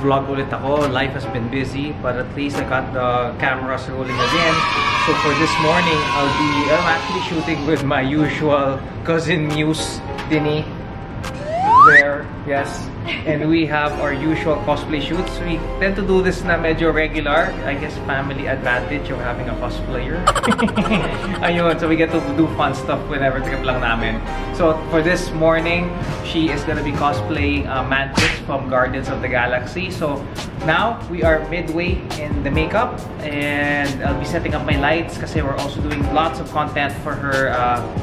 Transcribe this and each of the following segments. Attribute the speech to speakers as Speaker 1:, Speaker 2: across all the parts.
Speaker 1: Nag-vlog ulit ako. Life has been busy, but at least I got the cameras rolling again. So for this morning, I'm actually shooting with my usual cousin Muse, Dinny. There, yes. And we have our usual cosplay shoots. We tend to do this na medyo regular. I guess family advantage of having a cosplayer. Ayun, so we get to do fun stuff whenever trip lang namin. So for this morning, she is gonna be cosplaying Mantis from Guardians of the Galaxy. So now we are midway in the makeup, and I'll be setting up my lights kasi we're also doing lots of content for her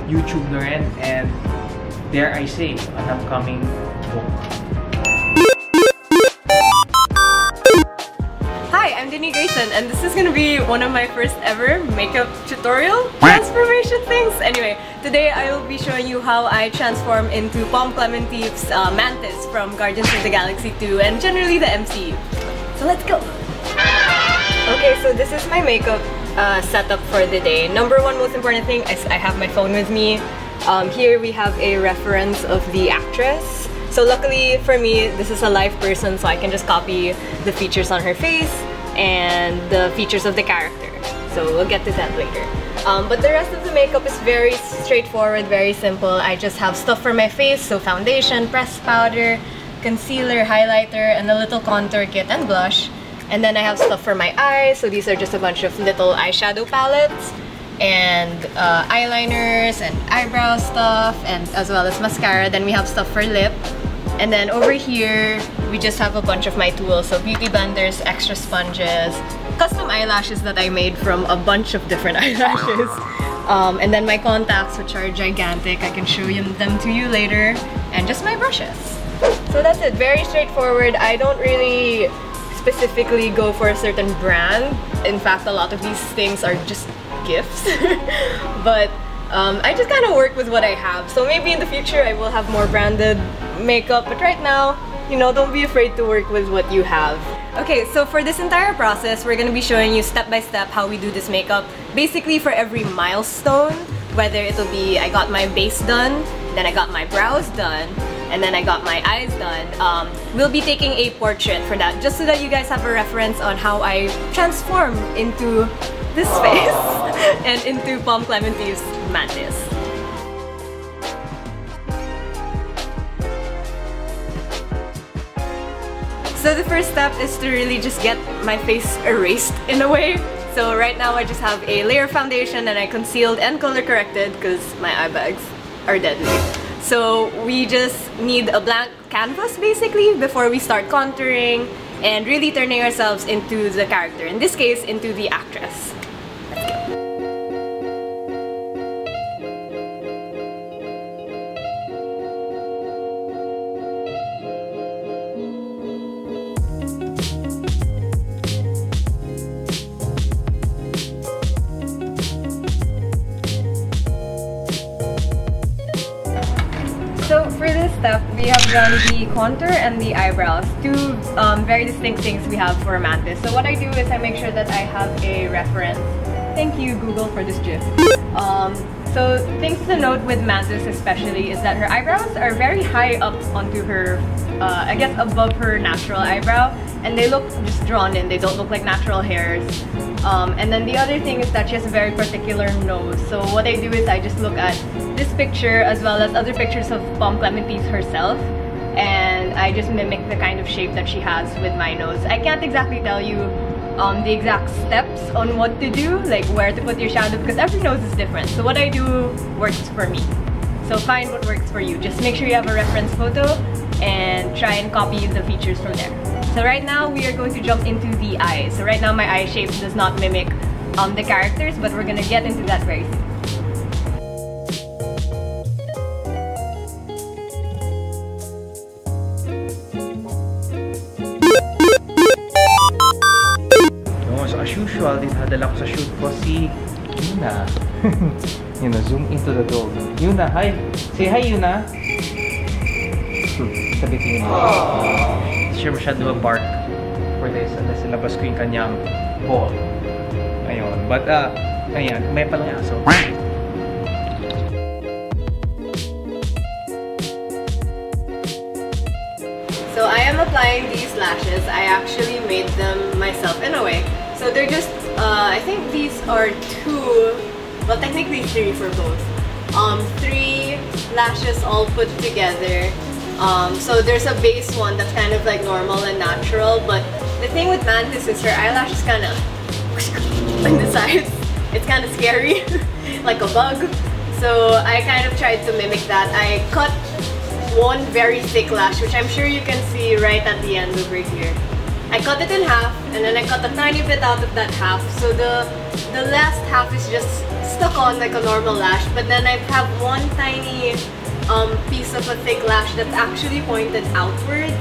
Speaker 1: YouTube na rin, and dare I say, an upcoming book.
Speaker 2: Hi, I'm Dinny Grayson, and this is gonna be one of my first ever makeup tutorial transformation things. Anyway, today I will be showing you how I transform into Pom Clementive's Mantis from Guardians of the Galaxy 2 and generally the MCU. So let's go! Okay, so this is my makeup setup for the day. Number one most important thing is I have my phone with me. Here we have a reference of the actress. So luckily for me, this is a live person, so I can just copy the features on her face and the features of the character. So we'll get to that later. But the rest of the makeup is very straightforward, very simple. I just have stuff for my face, so foundation, pressed powder, concealer, highlighter, and a little contour kit and blush. And then I have stuff for my eyes, so these are just a bunch of little eyeshadow palettes, and eyeliners and eyebrow stuff, and as well as mascara. Then we have stuff for lip, and then over here we just have a bunch of my tools, so beauty blenders, extra sponges, custom eyelashes that I made from a bunch of different eyelashes, and then my contacts, which are gigantic. I can show them to you later, and just my brushes. So that's it, very straightforward. I don't really specifically go for a certain brand. In fact, a lot of these things are just gifts. But I just kind of work with what I have. So maybe in the future I will have more branded makeup, but right now, you know, don't be afraid to work with what you have. Okay, so for this entire process, we're gonna be showing you step by step how we do this makeup. Basically for every milestone, whether it'll be I got my base done, then I got my brows done, and then I got my eyes done. We'll be taking a portrait for that, just so that you guys have a reference on how I transform into this face and into Pom Clementive's Mantis. So the first step is to really just get my face erased in a way. So right now I just have a layer foundation, and I concealed and color corrected because my eye bags are deadly. So we just need a blank canvas basically before we start contouring and really turning ourselves into the character, in this case into the actress. Let's go. So for this step, we have done the contour and the eyebrows, two very distinct things we have for Mantis. So what I do is I make sure that I have a reference. Thank you, Google, for this gif. So things to note with Mantis especially is that her eyebrows are very high up onto her, I guess above her natural eyebrow, and they look just drawn in. They don't look like natural hairs. And then the other thing is that she has a very particular nose. So what I do is I just look at this picture as well as other pictures of Pom Clementive herself, and I just mimic the kind of shape that she has with my nose. I can't exactly tell you the exact steps on what to do, like where to put your shadow, because every nose is different. So what I do works for me. So find what works for you. Just make sure you have a reference photo and try and copy the features from there. So right now we are going to jump into the eyes. So right now my eye shape does not mimic the characters, but we're gonna get into that very soon.
Speaker 1: So as usual, dinadala ko sa shoot ko si Yuna. Yuna, zoom into the dog. Yuna, hi! Say hi, Yuna! Sabi ko Yuna. Siya masyado mag-bark for this, unless nilabas ko yung kanyang ball. Ayun. But, ayan, may palang aso.
Speaker 2: So I am applying these lashes, I actually made them myself in a way. So they're just, I think these are two, well technically three for both. Three lashes all put together. So there's a base one that's kind of like normal and natural, but the thing with Mantis is her eyelash is kind of on the sides. It's kind of scary, like a bug. So I kind of tried to mimic that. I cut one very thick lash, which I'm sure you can see right at the end over here. I cut it in half, and then I cut a tiny bit out of that half. So the last half is just stuck on like a normal lash, but then I have one tiny piece of a thick lash that's actually pointed outwards,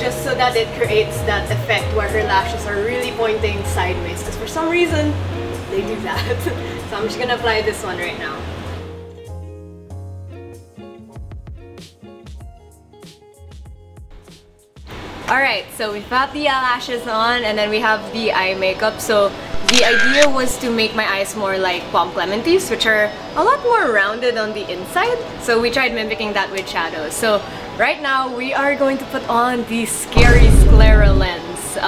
Speaker 2: just so that it creates that effect where her lashes are really pointing sideways, because for some reason they do that. So I'm just gonna apply this one right now. Alright, so we've got the eyelashes on, and then we have the eye makeup. So the idea was to make my eyes more like Palm Clementives, which are a lot more rounded on the inside. So we tried mimicking that with shadows. So right now we are going to put on the scary sclera lens.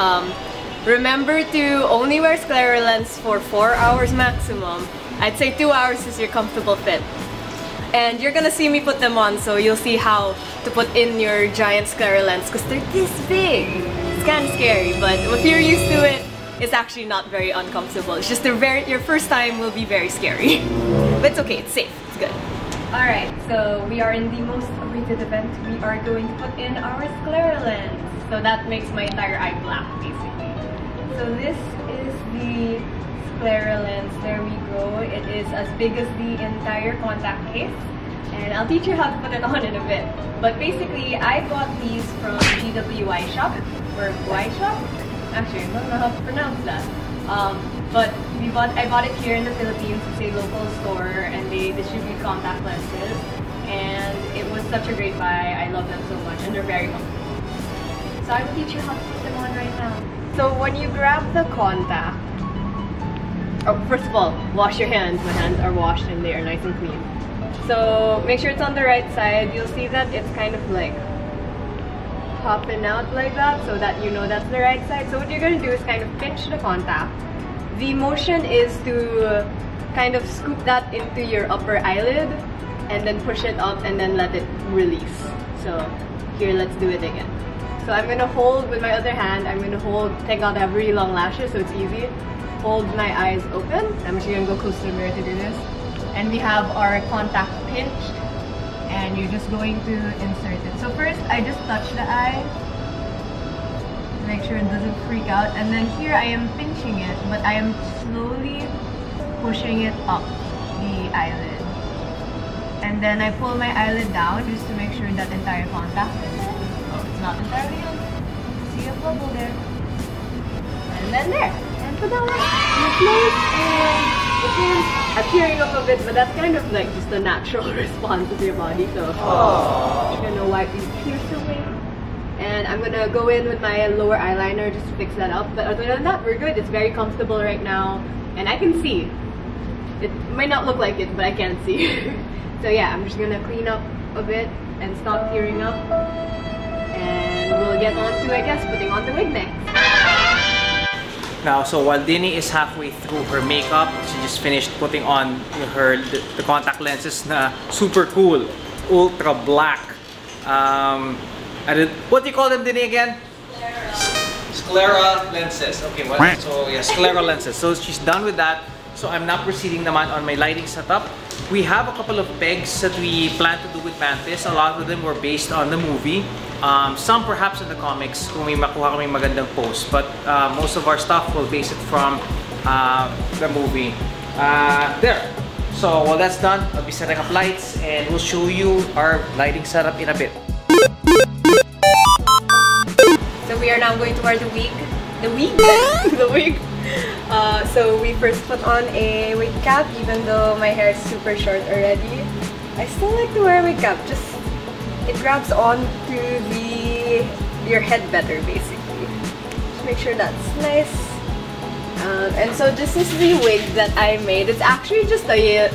Speaker 2: Remember to only wear sclera lens for 4 hours maximum. I'd say 2 hours is your comfortable fit. And you're gonna see me put them on, so you'll see how to put in your giant sclera lens, because they're this big. It's kind of scary, but if you're used to it, it's actually not very uncomfortable. It's just your first time will be very scary. But it's okay, it's safe, it's good. Alright, so we are in the most awaited event. We are going to put in our sclera lens. So that makes my entire eye black, basically. So this is the sclera lens. There we go. It is as big as the entire contact case. And I'll teach you how to put it on in a bit. But basically, I got these from GWY Shop, or Y Shop? Actually, I don't know how to pronounce that. But I bought it here in the Philippines. It's a local store, and they distribute contact lenses. And it was such a great buy. I love them so much, and they're very comfortable. So I will teach you how to put them on right now. So when you grab the contact, first of all, wash your hands. My hands are washed and they are nice and clean. So make sure it's on the right side. You'll see that it's kind of like popping out like that, so that you know that's the right side. So what you're going to do is kind of pinch the contact. The motion is to kind of scoop that into your upper eyelid and then push it up and then let it release. So here, let's do it again. So I'm going to hold with my other hand. I'm going to take out, I have really long lashes, so it's easy. Hold my eyes open. I'm just going to go close to the mirror to do this. And we have our contact pinched, and you're just going to insert it. So first, I just touch the eye to make sure it doesn't freak out. And then here, I am pinching it, but I am slowly pushing it up the eyelid. And then I pull my eyelid down just to make sure that entire contact is in. Oh, it's not entirely on. See a bubble there. And then there. And put down like close, and I'm tearing up a bit, but that's kind of like just a natural response of your body. So I'm just gonna wipe these tears away. And I'm gonna go in with my lower eyeliner just to fix that up. But other than that, we're good. It's very comfortable right now. And I can see. It might not look like it, but I can see. So yeah, I'm just gonna clean up a bit and stop tearing up. And we'll get on to, I guess, putting on the wig next.
Speaker 1: Now, so while Dinny is halfway through her makeup, she just finished putting on the contact lenses na super cool, ultra black. What do you call them, Dinny, again? Sclera lenses. Okay, well, so yeah, sclera lenses. So she's done with that. So I'm now proceeding naman on my lighting setup. We have a couple of pegs that we plan to do with Mantis. A lot of them were based on the movie. Some perhaps in the comics kung may makuha kaming magandang post. But most of our stuff will base it from the movie. There. So while that's done, I'll be setting up lights and we'll show you our lighting setup in a bit.
Speaker 2: So we are now going to wear the wig. The wig? The wig. So we first put on a wig cap, even though my hair is super short already. I still like to wear a wig cap. Just it grabs onto your head better, basically. Just make sure that's nice. And so this is the wig that I made. It's actually just a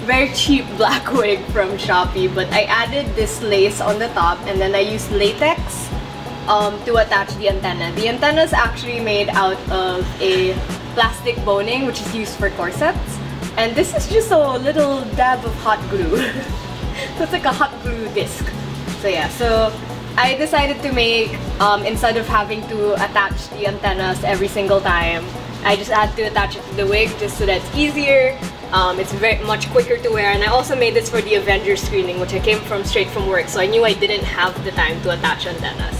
Speaker 2: very cheap black wig from Shopee, but I added this lace on the top, and then I used latex to attach the antenna. The antenna is actually made out of a plastic boning which is used for corsets, and this is just a little dab of hot glue. So it's like a hot glue disc. So yeah, so I decided to make, instead of having to attach the antennas every single time, I just had to attach it to the wig just so that it's easier. It's very much quicker to wear, and I also made this for the Avengers screening, which I came from straight from work, so I knew I didn't have the time to attach antennas.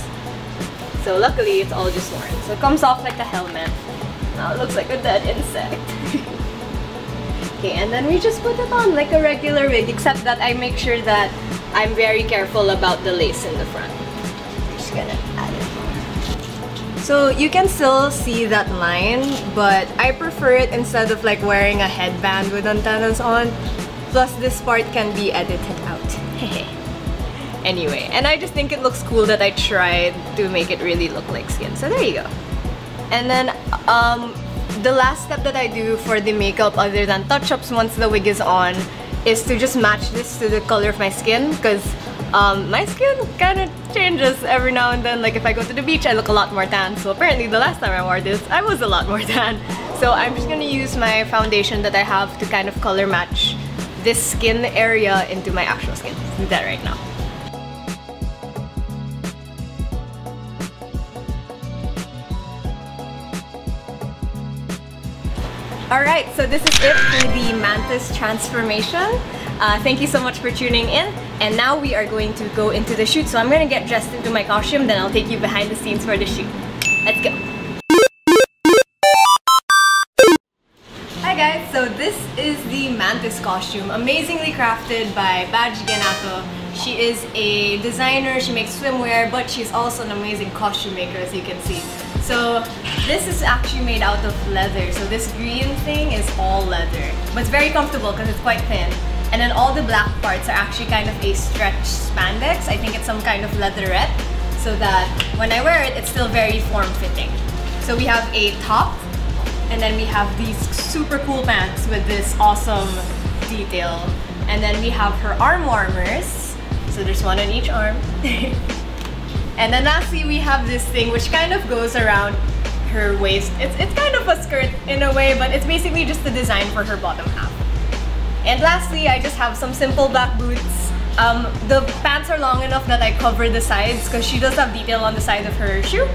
Speaker 2: So luckily, it's all just worn. So it comes off like a helmet. Now it looks like a dead insect. Okay, and then we just put it on like a regular wig, except that I make sure that I'm very careful about the lace in the front. I'm just gonna add it on. So you can still see that line, but I prefer it instead of like wearing a headband with antennas on. Plus this part can be edited out. Anyway, and I just think it looks cool that I tried to make it really look like skin. So there you go. And then the last step that I do for the makeup, other than touch-ups once the wig is on, is to just match this to the color of my skin, because my skin kind of changes every now and then. Like if I go to the beach, I look a lot more tan. So apparently the last time I wore this, I was a lot more tan. So I'm just gonna use my foundation that I have to kind of color match this skin area into my actual skin. Let's do that right now. Alright, so this is it for the Mantis transformation. Thank you so much for tuning in. And now we are going to go into the shoot. So I'm going to get dressed into my costume, then I'll take you behind the scenes for the shoot. Let's go! Hi guys, so this is the Mantis costume, amazingly crafted by Badge Ganato. She is a designer, she makes swimwear, but she's also an amazing costume maker, as you can see. So this is actually made out of leather. So this green thing is all leather, but it's very comfortable because it's quite thin. And then all the black parts are actually kind of a stretch spandex. I think it's some kind of leatherette, so that when I wear it, it's still very form-fitting. So we have a top, and then we have these super cool pants with this awesome detail. And then we have her arm warmers. So there's one on each arm. And then lastly, we have this thing which kind of goes around her waist. It's kind of a skirt in a way, but it's basically just the design for her bottom half. And lastly, I just have some simple black boots. The pants are long enough that I cover the sides because she does have detail on the side of her shoe,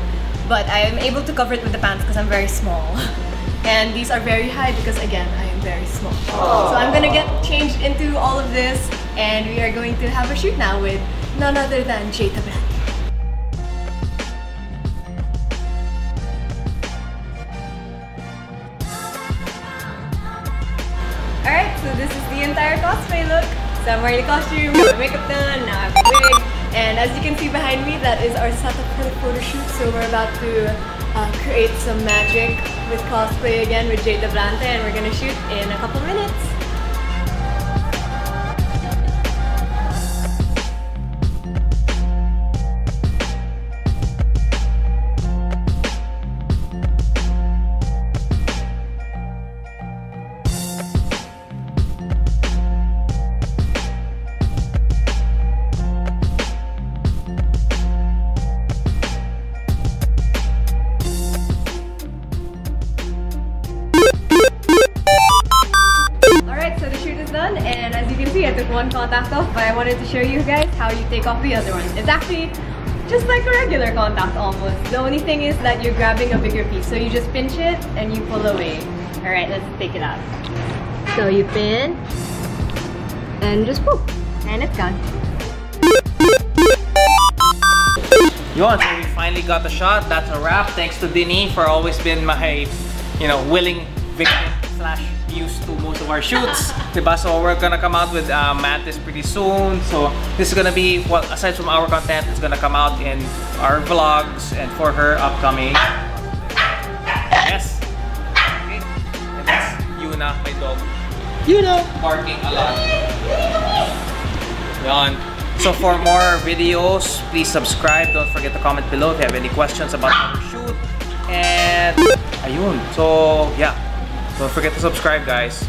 Speaker 2: but I am able to cover it with the pants because I'm very small. And these are very high because again, I am very small. So I'm gonna get changed into all of this, and we are going to have a shoot now with none other than Tablante. Alright, so this is the entire cosplay look. So I'm wearing the costume, my makeup done, now I have the wig. And as you can see behind me, that is our setup for the photo shoot. So we're about to create some magic with cosplay again with Tablante, and we're gonna shoot in a couple minutes. And as you can see, I took one contact off, but I wanted to show you guys how you take off the other one. It's actually just like a regular contact almost. The only thing is that you're grabbing a bigger piece. So you just pinch it and you pull away. Alright, let's take it out. So you pin and just poof, and it's gone.
Speaker 1: Yun, so we finally got the shot. That's a wrap. Thanks to Dinny for always been my, willing victim / used to most of our shoots. Diba? So we're gonna come out with Mantis pretty soon. So this is gonna be, well, aside from our content, it's gonna come out in our vlogs and for her upcoming. Yes. Okay. And that's Yuna, my dog. Yuna! Barking a lot. Yan. So for more videos, please subscribe. Don't forget to comment below if you have any questions about our shoot. And ayun. So yeah. Don't forget to subscribe, guys.